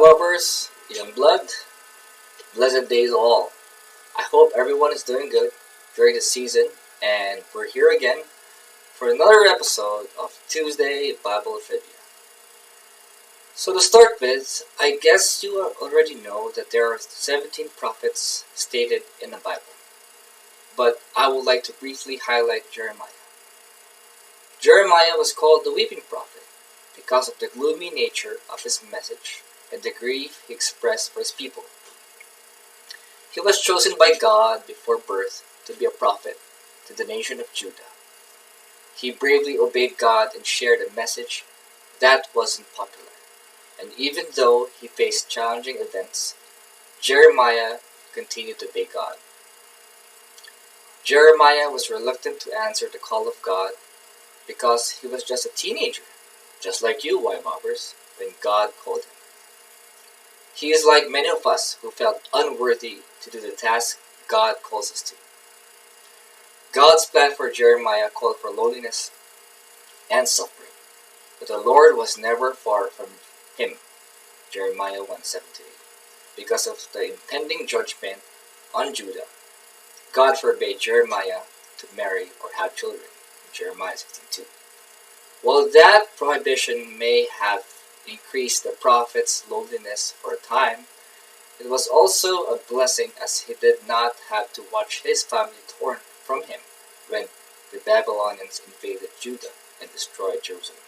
Lovers, young blood, blessed days all. I hope everyone is doing good during the season, and we're here again for another episode of Tuesday Bible Trivia. So to start with, I guess you already know that there are 17 prophets stated in the Bible, but I would like to briefly highlight Jeremiah. Jeremiah was called the weeping prophet because of the gloomy nature of his message and the grief he expressed for his people. He was chosen by God before birth to be a prophet to the nation of Judah. He bravely obeyed God and shared a message that wasn't popular. And even though he faced challenging events, Jeremiah continued to obey God. Jeremiah was reluctant to answer the call of God because he was just a teenager, just like you, Mobbers, when God called him. He is like many of us who felt unworthy to do the task God calls us to. God's plan for Jeremiah called for loneliness and suffering, but the Lord was never far from him, Jeremiah 1:7-8. Because of the impending judgment on Judah, God forbade Jeremiah to marry or have children, in Jeremiah 16:2. While that prohibition may have increased the prophet's loneliness for a time, it was also a blessing as he did not have to watch his family torn from him when the Babylonians invaded Judah and destroyed Jerusalem.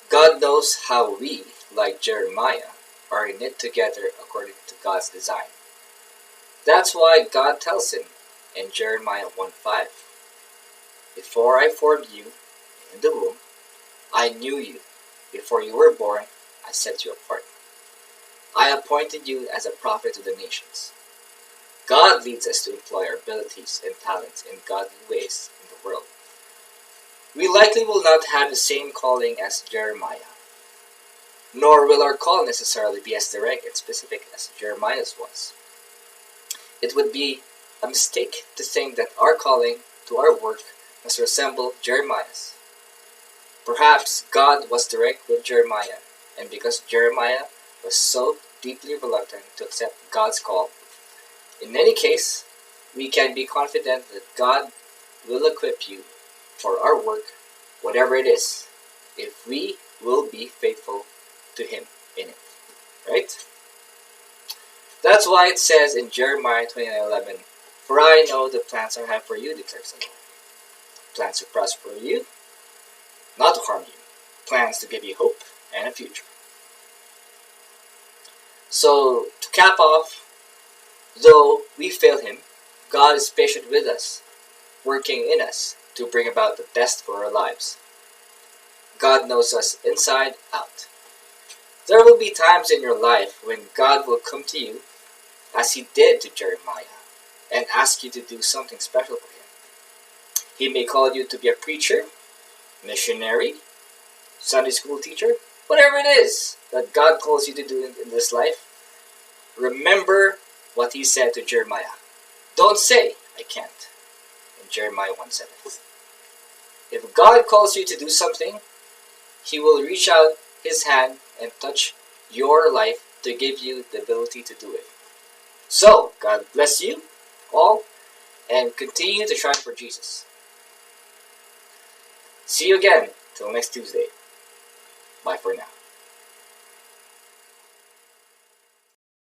God knows how we, like Jeremiah, are knit together according to God's design. That's why God tells him in Jeremiah 1:5, "Before I formed you in the womb, I knew you. Before you were born, I set you apart. I appointed you as a prophet to the nations." God leads us to employ our abilities and talents in godly ways in the world. We likely will not have the same calling as Jeremiah, nor will our call necessarily be as direct and specific as Jeremiah's was. It would be a mistake to think that our calling to our work must resemble Jeremiah's. Perhaps God was direct with Jeremiah, and because Jeremiah was so deeply reluctant to accept God's call, in any case, we can be confident that God will equip you for our work, whatever it is, if we will be faithful to Him in it. Right? That's why it says in Jeremiah 29:11, "For I know the plans I have for you, declares the Lord. Plans to prosper you, not to harm you. Plans to give you hope and a future." So, to cap off, though we fail Him, God is patient with us, working in us to bring about the best for our lives. God knows us inside out. There will be times in your life when God will come to you, as He did to Jeremiah, and ask you to do something special for Him. He may call you to be a preacher, missionary, Sunday school teacher, whatever it is that God calls you to do in this life. Remember what He said to Jeremiah. Don't say, "I can't," in Jeremiah 1:7. If God calls you to do something, He will reach out His hand and touch your life to give you the ability to do it. So, God bless you all, and continue to shine for Jesus. See you again till next Tuesday. Bye for now.